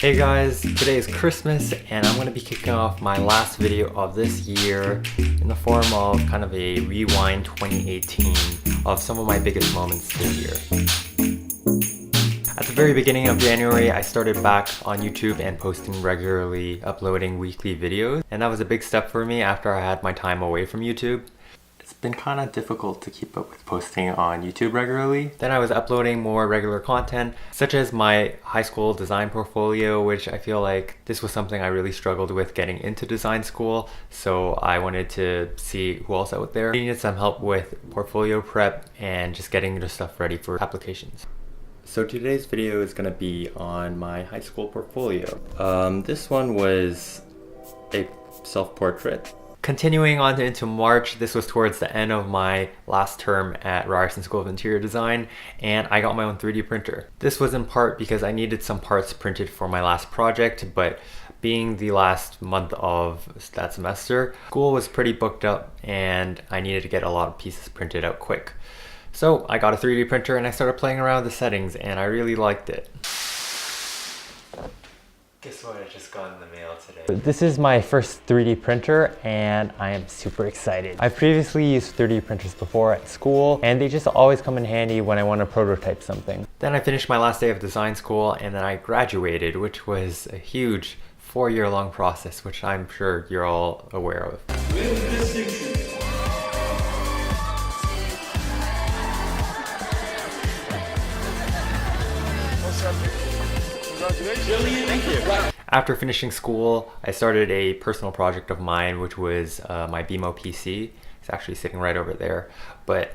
Hey guys, today is Christmas and I'm going to be kicking off my last video of this year in the form of kind of a rewind 2018 of some of my biggest moments this year. At the very beginning of January, I started back on YouTube and posting regularly, uploading weekly videos, and that was a big step for me after I had my time away from YouTube. It's been kind of difficult to keep up with posting on YouTube regularly. Then I was uploading more regular content, such as my high school design portfolio, which I feel like this was something I really struggled with getting into design school. So I wanted to see who else out there needed some help with portfolio prep and just getting the stuff ready for applications. So today's video is going to be on my high school portfolio. This one was a self-portrait. Continuing on into March, this was towards the end of my last term at Ryerson School of Interior Design, and I got my own 3D printer. This was in part because I needed some parts printed for my last project, but being the last month of that semester, school was pretty booked up and I needed to get a lot of pieces printed out quick. So I got a 3D printer and I started playing around with the settings and I really liked it. Guess what, I just got in the mail today. This is my first 3D printer and I am super excited. I've previously used 3D printers before at school and they just always come in handy when I want to prototype something. Then I finished my last day of design school and then I graduated, which was a huge 4-year-long process, which I'm sure you're all aware of. With distinction. Thank you. After finishing school, I started a personal project of mine, which was my BMO PC. It's actually sitting right over there. But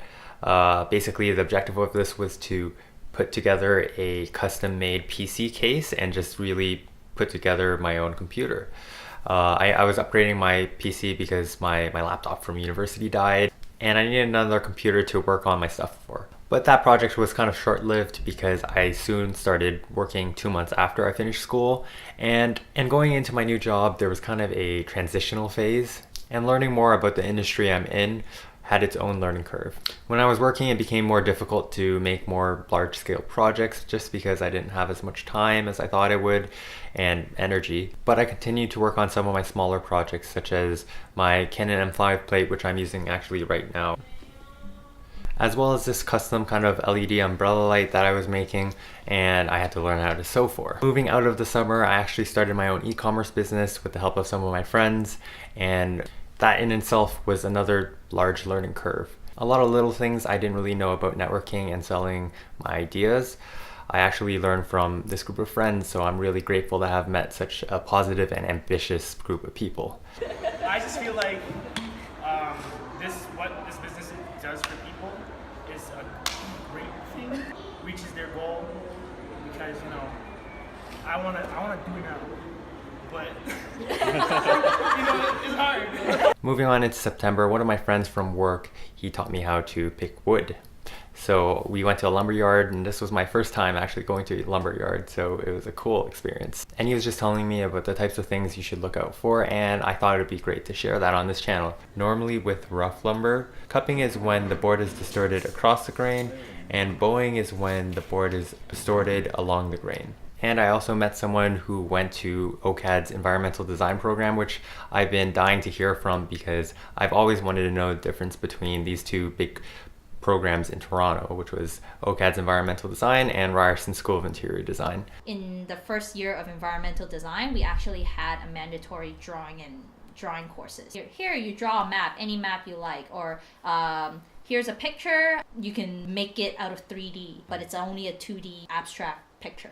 basically the objective of this was to put together a custom-made PC case and just really put together my own computer. I was upgrading my PC because my laptop from university died and I needed another computer to work on my stuff for. But that project was kind of short-lived because I soon started working 2 months after I finished school, and going into my new job there was kind of a transitional phase, and learning more about the industry I'm in had its own learning curve. When I was working, it became more difficult to make more large-scale projects just because I didn't have as much time as I thought I would and energy. But I continued to work on some of my smaller projects, such as my Canon M5 plate, which I'm using actually right now, as well as this custom kind of LED umbrella light that I was making and I had to learn how to sew for. Moving out of the summer, I actually started my own e-commerce business with the help of some of my friends, and that in itself was another large learning curve. A lot of little things I didn't really know about networking and selling my ideas. I actually learned from this group of friends, so I'm really grateful to have met such a positive and ambitious group of people. I just feel like what this business does for people is a great thing, reaches their goal, because I wanna do it now, but it's hard. Moving on into September, one of my friends from work, he taught me how to pick wood. So we went to a lumber yard, and this was my first time actually going to a lumber yard, so it was a cool experience. And he was just telling me about the types of things you should look out for, and I thought it would be great to share that on this channel. Normally with rough lumber, cupping is when the board is distorted across the grain, and bowing is when the board is distorted along the grain. And I also met someone who went to OCAD's environmental design program, which I've been dying to hear from because I've always wanted to know the difference between these two big programs in Toronto, which was OCAD's environmental design and Ryerson School of Interior Design. In the first year of environmental design, we actually had a mandatory drawing courses. Here you draw a map, any map you like, or here's a picture, you can make it out of 3D, but it's only a 2D abstract picture.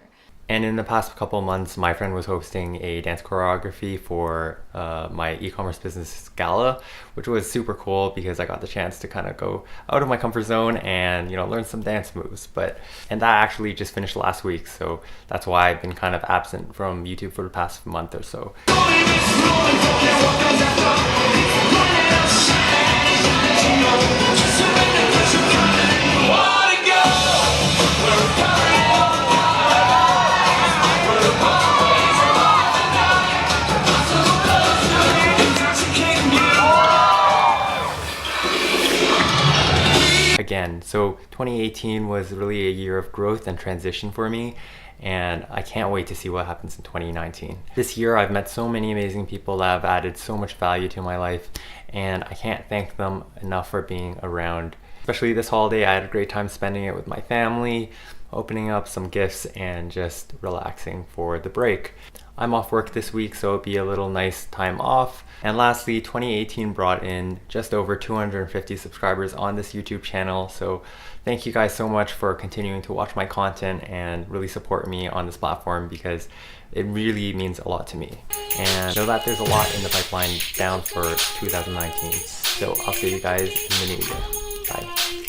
And in the past couple of months, my friend was hosting a dance choreography for my e-commerce business gala, which was super cool because I got the chance to kind of go out of my comfort zone and learn some dance moves. And that actually just finished last week, so that's why I've been kind of absent from YouTube for the past month or so. Again, And so 2018 was really a year of growth and transition for me, and I can't wait to see what happens in 2019. This year I've met so many amazing people that have added so much value to my life, and I can't thank them enough for being around. Especially this holiday, I had a great time spending it with my family, opening up some gifts and just relaxing for the break. I'm off work this week, so it'll be a little nice time off. And lastly, 2018 brought in just over 250 subscribers on this YouTube channel. So thank you guys so much for continuing to watch my content and really support me on this platform, because it really means a lot to me. And know that there's a lot in the pipeline down for 2019. So I'll see you guys in the new year. Bye.